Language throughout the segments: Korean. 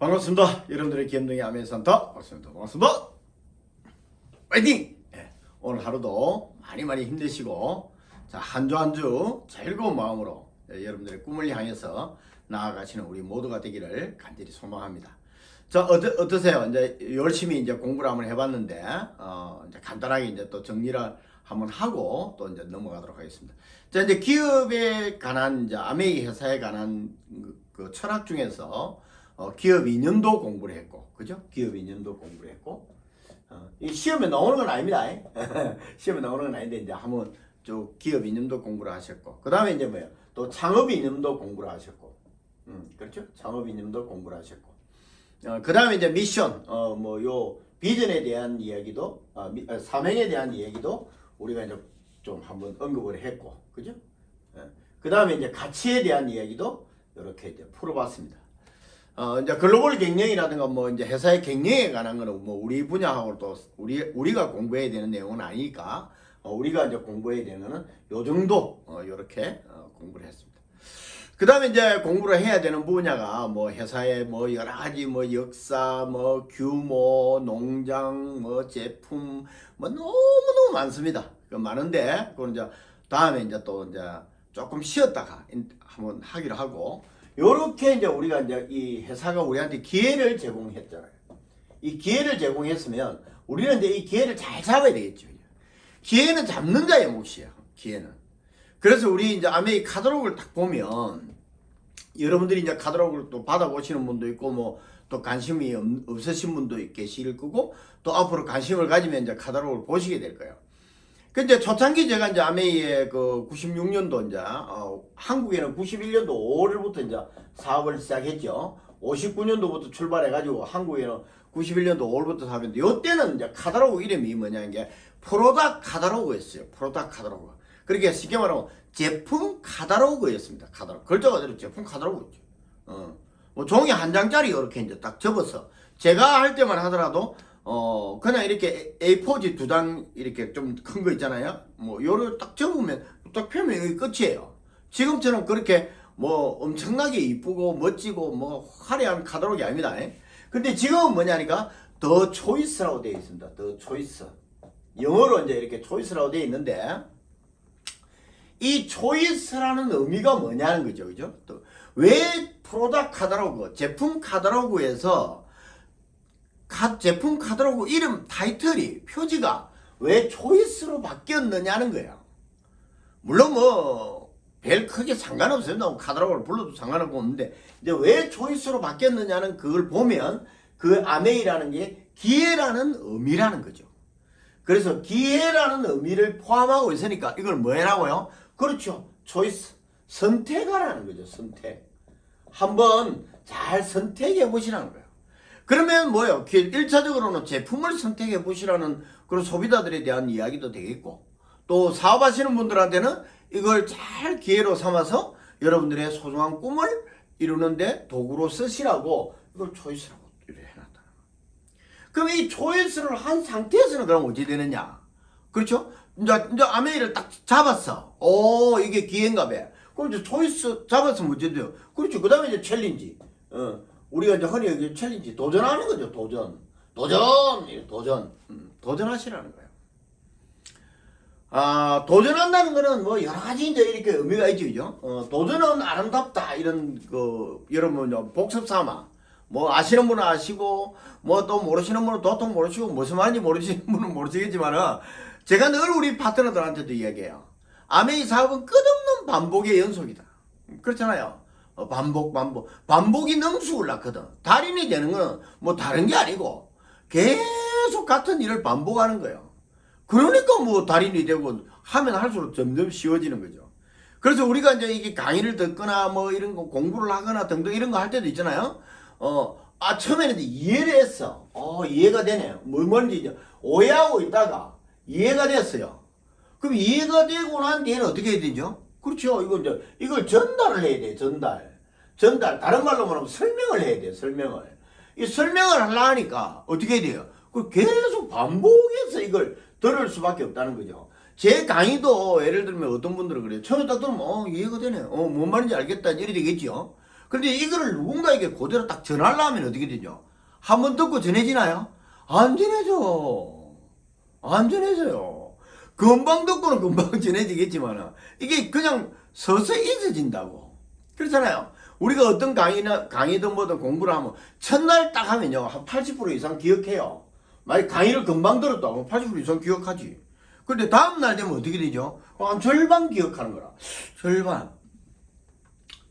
반갑습니다. 여러분들의 기염둥이 아메산타 반갑습니다. 파이팅! 네, 오늘 하루도 많이 힘내시고 자, 한 주 한 주 즐거운 마음으로 여러분들의 꿈을 향해서 나아가시는 우리 모두가 되기를 간절히 소망합니다. 자, 어떠세요? 이제 열심히 이제 공부를 한번 해봤는데 이제 간단하게 이제 또 정리를 한번 하고 또 이제 넘어가도록 하겠습니다. 자, 이제 기업에 관한 이제 아메이 회사에 관한 그 철학 중에서 기업 이념도 공부를 했고, 그죠? 기업 이념도 공부를 했고, 이 시험에 나오는 건 아닙니다. 시험에 나오는 건 아닌데, 이제 한번 쭉 기업 이념도 공부를 하셨고, 그 다음에 이제 뭐예요? 또 창업 이념도 공부를 하셨고, 그렇죠? 창업 이념도 공부를 하셨고, 그 다음에 이제 미션, 요 비전에 대한 이야기도, 사명에 대한 이야기도 우리가 이제 좀 한번 언급을 했고, 그죠? 그 다음에 이제 가치에 대한 이야기도 이렇게 이제 풀어봤습니다. 이제 글로벌 경영이라든가 뭐 이제 회사의 경영에 관한 거는 뭐 우리 분야하고 또 우리가 공부해야 되는 내용은 아니니까 우리가 이제 공부해야 되는 거는 요 정도 요렇게 공부를 했습니다. 그 다음에 이제 공부를 해야 되는 분야가 뭐 회사의 뭐 여러 가지 뭐 역사, 뭐 규모, 농장, 뭐 제품, 뭐 너무너무 많습니다. 많은데, 그건 이제 다음에 이제 또 이제 조금 쉬었다가 한번 하기로 하고, 요렇게 이제 우리가 이제 이 회사가 우리한테 기회를 제공했잖아요. 이 기회를 제공했으면 우리는 이제 이 기회를 잘 잡아야 되겠죠. 기회는 잡는 자의 몫이에요. 기회는. 그래서 우리 이제 아메이 카탈로그를 딱 보면 여러분들이 이제 카탈로그를 또 받아보시는 분도 있고 뭐 또 관심이 없으신 분도 계실 거고 또 앞으로 관심을 가지면 이제 카탈로그를 보시게 될 거예요. 근데 초창기 제가 이제 아메이의 그 96년도 이제 한국에는 91년도 5월부터 이제 사업을 시작했죠. 59년도부터 출발해가지고 한국에는 91년도 5월부터 사업했는데 요때는 이제 카탈로그 이름이 뭐냐는 게 프로덕트 카탈로그였어요. 프로덕트 카탈로그. 그렇게 쉽게 말하면 제품 카탈로그였습니다. 카탈로그. 글자가 그대로 제품 카탈로그였죠. 뭐 종이 한 장짜리 이렇게 이제 딱 접어서 제가 할 때만 하더라도 그냥 이렇게 A4지 두 장 이렇게 좀 큰 거 있잖아요. 뭐 요를 딱 접으면 딱 펴면 여기 끝이에요. 지금처럼 그렇게 뭐 엄청나게 이쁘고 멋지고 뭐 화려한 카탈로그가 아닙니다. 근데 지금은 뭐냐니까 더 초이스라고 되어 있습니다. 더 초이스. 영어로 이제 이렇게 초이스라고 되어 있는데 이 초이스라는 의미가 뭐냐는 거죠. 그죠? 또 왜 프로덕트 카탈로그, 제품 카탈로그에서 제품 카탈로그 이름 타이틀이 표지가 왜 초이스로 바뀌었느냐는 거예요. 물론 뭐 별 크게 상관없어요. 카탈로그를 불러도 상관없고 없는데 이제 왜 초이스로 바뀌었느냐는 그걸 보면 그 아메이라는 게 기회라는 의미라는 거죠. 그래서 기회라는 의미를 포함하고 있으니까 이걸 뭐라고요? 그렇죠. 초이스. 선택하라는 거죠. 선택. 한번 잘 선택해 보시라는 거예요. 그러면 뭐예요? 1차적으로는 제품을 선택해 보시라는 그런 소비자들에 대한 이야기도 되겠고 또 사업하시는 분들한테는 이걸 잘 기회로 삼아서 여러분들의 소중한 꿈을 이루는데 도구로 쓰시라고 이걸 초이스라고 이렇게 해놨다는 거예요. 그럼 이 초이스를 한 상태에서는 그럼 어찌 되느냐? 그렇죠? 이제 아메이를 딱 잡았어. 오, 이게 기회인가 봐. 그럼 이제 초이스 잡았으면 어찌 돼요? 그렇죠. 그 다음에 이제 챌린지. 우리가 이제 흔히 여기 챌린지 도전하는 거죠. 도전하시라는 거예요. 도전한다는 거는 뭐 여러 가지 이제 이렇게 의미가 있죠. 그죠? 도전은 아름답다 이런 그 여러분 복습 삼아 뭐 아시는 분은 아시고 뭐 또 모르시는 분은 도통 모르시고 무슨 말인지 모르시는 분은 모르시겠지만은 제가 늘 우리 파트너들한테도 이야기해요. 아메이 사업은 끝없는 반복의 연속이다. 그렇잖아요. 반복이 능숙을 낳거든. 달인이 되는 거는 뭐 다른 게 아니고 계속 같은 일을 반복하는 거예요. 그러니까 뭐 달인이 되고 하면 할수록 점점 쉬워지는 거죠. 그래서 우리가 이제 이게 강의를 듣거나 뭐 이런 거 공부를 하거나 등등 이런 거 할 때도 있잖아요. 처음에는 이해를 했어. 이해가 되네. 뭔지 이제 오해하고 있다가 이해가 됐어요. 그럼 이해가 되고 난 뒤에는 어떻게 해야 되죠? 그렇죠. 이걸 전달을 해야 돼. 전달. 다른 말로 말하면 설명을 해야 돼. 이 설명을 하려고 하니까 어떻게 해야 돼요? 그 계속 반복해서 이걸 들을 수밖에 없다는 거죠. 제 강의도 예를 들면 어떤 분들은 그래요. 처음에 딱 들으면 이해가 되네. 뭔 말인지 알겠다. 이래 되겠죠. 그런데 이거를 누군가에게 그대로 딱 전하려면 어떻게 되죠? 한 번 듣고 전해지나요? 안 전해져. 안 전해져요. 금방 듣고는 금방 전해지겠지만 이게 그냥 서서히 잊어진다고. 그렇잖아요. 우리가 어떤 강의든 뭐든 공부를 하면 첫날 딱 하면요 한 80% 이상 기억해요. 만약 강의를 금방 들었다고 80% 이상 기억하지. 근데 다음날 되면 어떻게 되죠? 한 절반 기억하는 거라. 절반.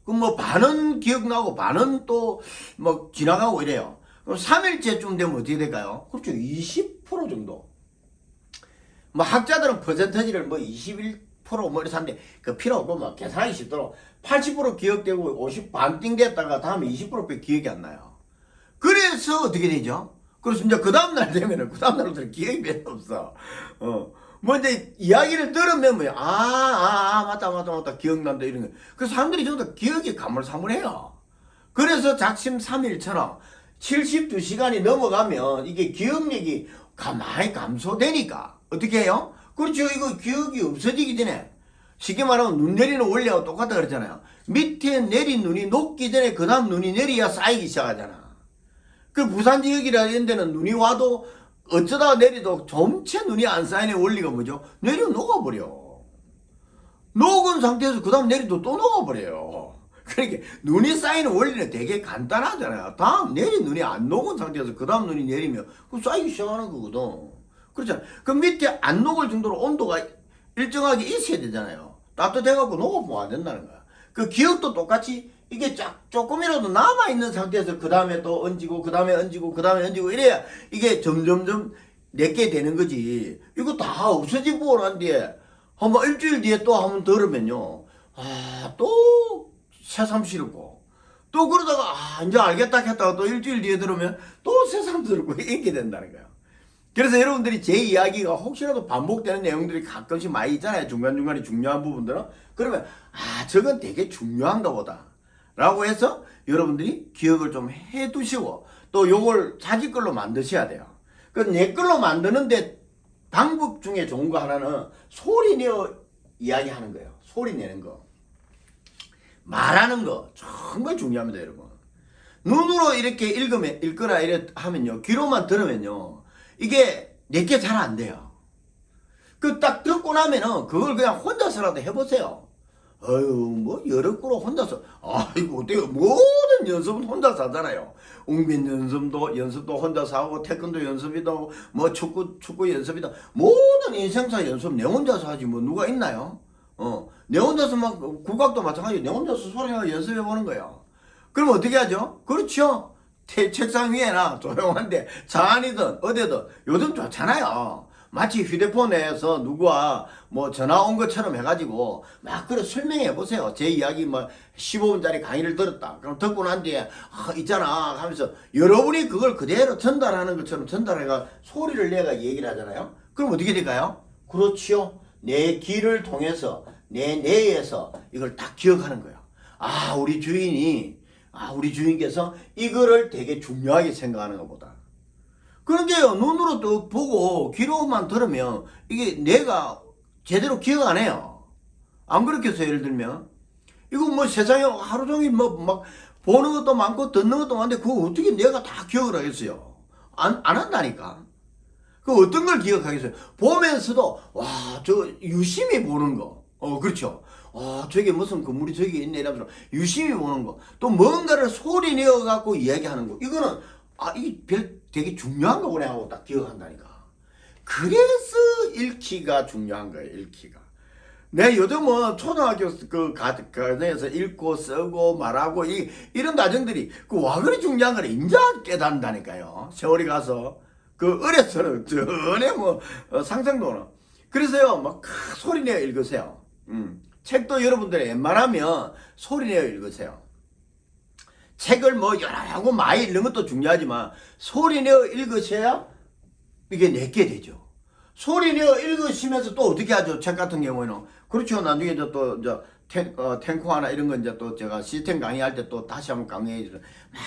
그럼 뭐 반은 기억나고 반은 또 뭐 지나가고 이래요. 그럼 3일째쯤 되면 어떻게 될까요? 그렇죠. 20% 정도. 뭐 학자들은 퍼센터지를 뭐 21%뭐 이렇게 하는데 그 필요 없고 뭐 계산하기 쉽도록 80% 기억되고 50 반띵 됐다가 다음에 20%밖에 기억이 안 나요. 그래서 어떻게 되죠? 그래서 이제 그 다음날 되면은 그 다음날부터는 기억이 별로 없어. 뭐 이제 이야기를 들으면 뭐야. 맞다 기억난다 이런 거. 그래서 사람들이 전부 다 기억이 가물사물해요. 그래서 작심 3일처럼 72시간이 넘어가면 이게 기억력이 많이 감소되니까 어떻게 해요? 그렇죠. 이거 기억이 없어지기 전에 쉽게 말하면 눈 내리는 원리하고 똑같다 그랬잖아요. 밑에 내린 눈이 녹기 전에 그 다음 눈이 내려야 쌓이기 시작하잖아. 그 부산 지역이라 이런 데는 눈이 와도 어쩌다가 내리도 전체 눈이 안 쌓이는 원리가 뭐죠? 내려 녹아버려. 녹은 상태에서 그 다음 내리도 또 녹아버려요. 그러니까 눈이 쌓이는 원리는 되게 간단하잖아요. 다음 내린 눈이 안 녹은 상태에서 그 다음 눈이 내리면 그 쌓이기 시작하는 거거든. 그렇잖아요. 그 밑에 안 녹을 정도로 온도가 일정하게 있어야 되잖아요. 따뜻해갖고 녹아보면 안 된다는 거야. 그 기억도 똑같이 이게 조금이라도 남아있는 상태에서 그 다음에 또 얹고 그 다음에 얹고 그 다음에 얹고 이래야 이게 점점점 내게 되는 거지. 이거 다 없어지고 난 뒤에 한번 일주일 뒤에 또 한번 들으면요. 또 새삼 싫고 또 그러다가 이제 알겠다 했다가 또 일주일 뒤에 들으면 또 새삼 들고 이렇게 된다는 거야. 그래서 여러분들이 제 이야기가 혹시라도 반복되는 내용들이 가끔씩 많이 있잖아요. 중간중간에 중요한 부분들은. 그러면 저건 되게 중요한가 보다 라고 해서 여러분들이 기억을 좀 해두시고 또 요걸 자기 걸로 만드셔야 돼요. 그 내 걸로 만드는데 방법 중에 좋은 거 하나는 소리 내어 이야기하는 거예요. 소리 내는 거. 말하는 거 정말 중요합니다, 여러분. 눈으로 이렇게 읽거나 이래 하면요. 귀로만 들으면요. 이게 내게 잘 안 돼요. 그 딱 듣고 나면은 그걸 그냥 혼자서라도 해보세요. 뭐 여러 꾸로 혼자서 이거 어때요? 모든 연습은 혼자서 하잖아요. 웅빈 연습도 혼자서 하고 태권도 연습이도 뭐 축구 연습이다. 모든 인생사 연습 내 혼자서 하지 뭐 누가 있나요? 내 혼자서 막 국악도 마찬가지로 내 혼자서 소리내서 연습해 보는 거예요. 그럼 어떻게 하죠? 그렇죠. 책상 위에나 조용한데 차 안이든 어디든 요즘 좋잖아요. 마치 휴대폰에서 누구와 뭐 전화 온 것처럼 해가지고 막 그래 설명해 보세요. 제 이야기 뭐 15분짜리 강의를 들었다. 그럼 듣고 난 뒤에 있잖아 하면서 여러분이 그걸 그대로 전달하는 것처럼 전달해가 소리를 내가 얘기를 하잖아요. 그럼 어떻게 될까요? 그렇지요. 내 귀를 통해서 내 뇌에서 이걸 딱 기억하는 거예요. 우리 주인께서 이거를 되게 중요하게 생각하는 것보다. 그런데요, 눈으로 또 보고 귀로만 들으면 이게 내가 제대로 기억 안 해요. 안 그렇겠어요, 예를 들면? 이거 뭐 세상에 하루 종일 막 보는 것도 많고 듣는 것도 많은데 그거 어떻게 내가 다 기억을 하겠어요? 안 한다니까. 그 어떤 걸 기억하겠어요? 보면서도, 저 유심히 보는 거. 그렇죠. 저게 무슨 건물이 저기 있네 이러면서 유심히 보는 거. 또 뭔가를 소리 내어 갖고 이야기하는 거. 이거는 이게 되게 중요한 거구나 하고 딱 기억한다니까. 그래서 읽기가 중요한 거예요. 읽기가. 내 요즘은 초등학교 그 과정에서 읽고 쓰고 말하고 이런 과정들이 와 그리 중요한 걸 인자 깨닫는다니까요. 세월이 가서 그 어려서는 전혀 뭐 상상도 안. 그래서요 막 소리 내어 읽으세요. 책도 여러분들이 웬만하면 소리 내어 읽으세요. 책을 뭐 여러 권 많이 읽는 것도 중요하지만 소리 내어 읽으셔야 이게 내게 되죠. 소리 내어 읽으시면서 또 어떻게 하죠? 책 같은 경우에는 그렇죠. 나중에 또 탱코 하나 이런 거 이제 또 제가 시스템 강의할 때 또 다시 한번 강의해 주세요. 막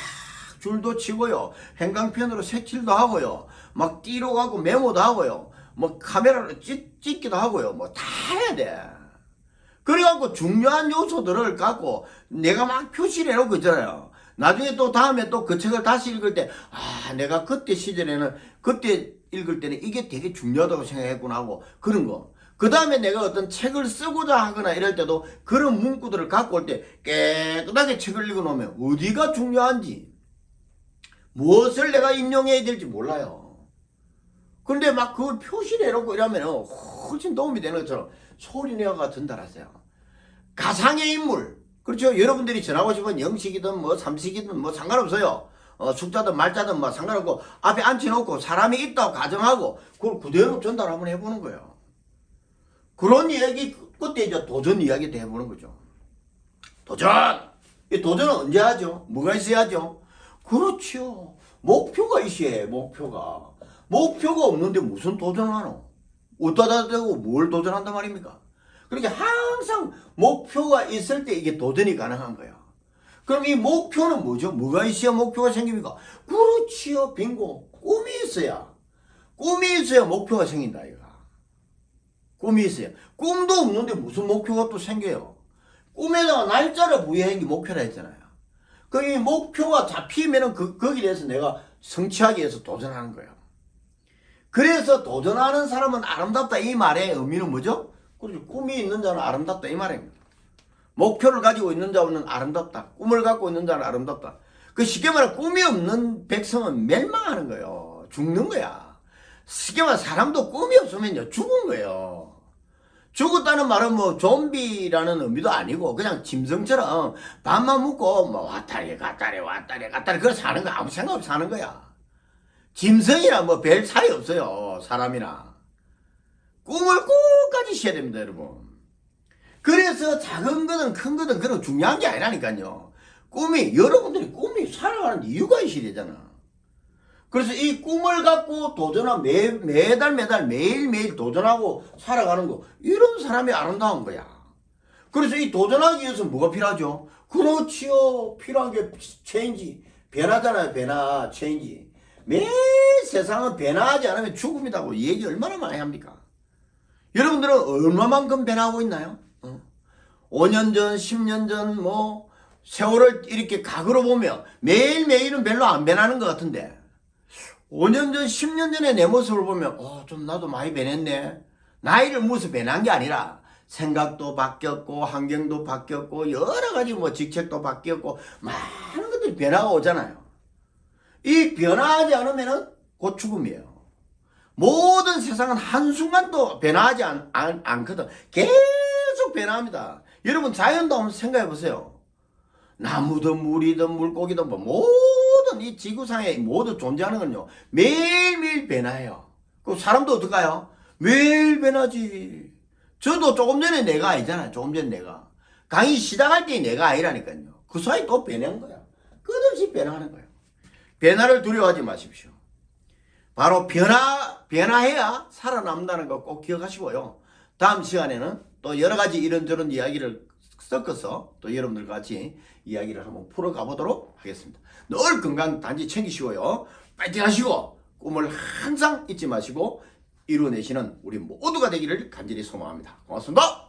줄도 치고요, 행강펜으로 색칠도 하고요, 막 띠로 가고 메모도 하고요, 뭐 카메라로 찍기도 하고요, 뭐 다 해야 돼. 그래갖고 중요한 요소들을 갖고 내가 막 표시를 해놓고 있잖아요. 나중에 또 다음에 또 그 책을 다시 읽을 때, 아, 내가 그때 시절에는, 그때 읽을 때는 이게 되게 중요하다고 생각했구나 하고 그런 거. 그 다음에 내가 어떤 책을 쓰고자 하거나 이럴 때도 그런 문구들을 갖고 올 때 깨끗하게 책을 읽어놓으면 어디가 중요한지, 무엇을 내가 인용해야 될지 몰라요. 근데 막 그걸 표시를 해놓고 이러면 훨씬 도움이 되는 것처럼 소리내어가 전달하세요. 가상의 인물. 그렇죠. 여러분들이 전하고 싶은 영식이든 뭐 삼식이든 뭐 상관없어요. 숙자든 말자든 뭐 상관없고 앞에 앉혀놓고 사람이 있다고 가정하고 그걸 그대로 전달 한번 해보는 거예요. 그런 이야기, 그때 이제 도전 이야기도 해보는 거죠. 도전! 이 도전은 언제 하죠? 뭐가 있어야죠? 그렇죠. 목표가 있어야 해, 목표가. 목표가 없는데 무슨 도전을 하노? 어디다 대고 뭘 도전한단 말입니까? 그러니까 항상 목표가 있을 때 이게 도전이 가능한 거야. 그럼 이 목표는 뭐죠? 뭐가 있어야 목표가 생깁니까? 그렇지요. 빙고. 꿈이 있어야. 꿈이 있어야 목표가 생긴다, 이거. 꿈이 있어요. 꿈도 없는데 무슨 목표가 또 생겨요? 꿈에다가 날짜를 부여한 게 목표라 했잖아요. 그 목표가 잡히면은 거기에 대해서 내가 성취하기 위해서 도전하는 거예요. 그래서 도전하는 사람은 아름답다 이 말의 의미는 뭐죠? 그렇죠. 꿈이 있는 자는 아름답다 이 말입니다. 목표를 가지고 있는 자는 아름답다. 꿈을 갖고 있는 자는 아름답다. 그 쉽게 말해 꿈이 없는 백성은 멸망하는 거예요. 죽는 거야. 쉽게 말해 사람도 꿈이 없으면요 죽은 거예요. 죽었다는 말은 뭐 좀비라는 의미도 아니고 그냥 짐승처럼 밥만 먹고 뭐 왔다리 갔다리 왔다리 갔다리 그래 사는 거 아무 생각 없이 사는 거야. 짐승이랑 뭐 별 차이 없어요. 사람이랑. 꿈을 꼭까지 쉬어야 됩니다, 여러분. 그래서 작은 거든 큰 거든 그런 중요한 게 아니라니까요. 여러분들이 꿈이 살아가는 이유가 있어야 되잖아. 그래서 이 꿈을 갖고 도전하고 매달 매일매일 도전하고 살아가는 거, 이런 사람이 아름다운 거야. 그래서 이 도전하기 위해서 뭐가 필요하죠? 그렇지요. 필요한 게 체인지. 변하잖아요. 변화, 체인지. 매 세상은 변화하지 않으면 죽음이라고 얘기 얼마나 많이 합니까? 여러분들은 얼마만큼 변하고 있나요? 5년 전, 10년 전, 뭐, 세월을 이렇게 각으로 보면 매일매일은 별로 안 변하는 것 같은데, 5년 전, 10년 전에 내 모습을 보면, 좀 나도 많이 변했네. 나이를 먹어서 변한 게 아니라, 생각도 바뀌었고, 환경도 바뀌었고, 여러 가지 뭐 직책도 바뀌었고, 많은 것들이 변화가 오잖아요. 이 변화하지 않으면은 곧 죽음이에요. 모든 세상은 한순간도 변화하지 않거든. 계속 변화합니다. 여러분 자연도 한번 생각해 보세요. 나무든 물이든 물고기든 뭐 모든 이 지구상에 모두 존재하는 건요 매일매일 변화해요. 그 사람도 어떨까요? 매일 변하지. 저도 조금 전에 내가 아니잖아요. 조금 전에 내가 강의 시작할 때 내가 아니라니까요. 그 사이 또 변한 거야. 끝없이 변하는 거예요. 변화를 두려워하지 마십시오. 바로 변화해야 살아남는다는 거 꼭 기억하시고요. 다음 시간에는 또 여러 가지 이런저런 이야기를 섞어서 또 여러분들과 같이 이야기를 한번 풀어가 보도록 하겠습니다. 늘 건강 단지 챙기시고요. 파이팅 하시고 꿈을 항상 잊지 마시고 이루어내시는 우리 모두가 되기를 간절히 소망합니다. 고맙습니다.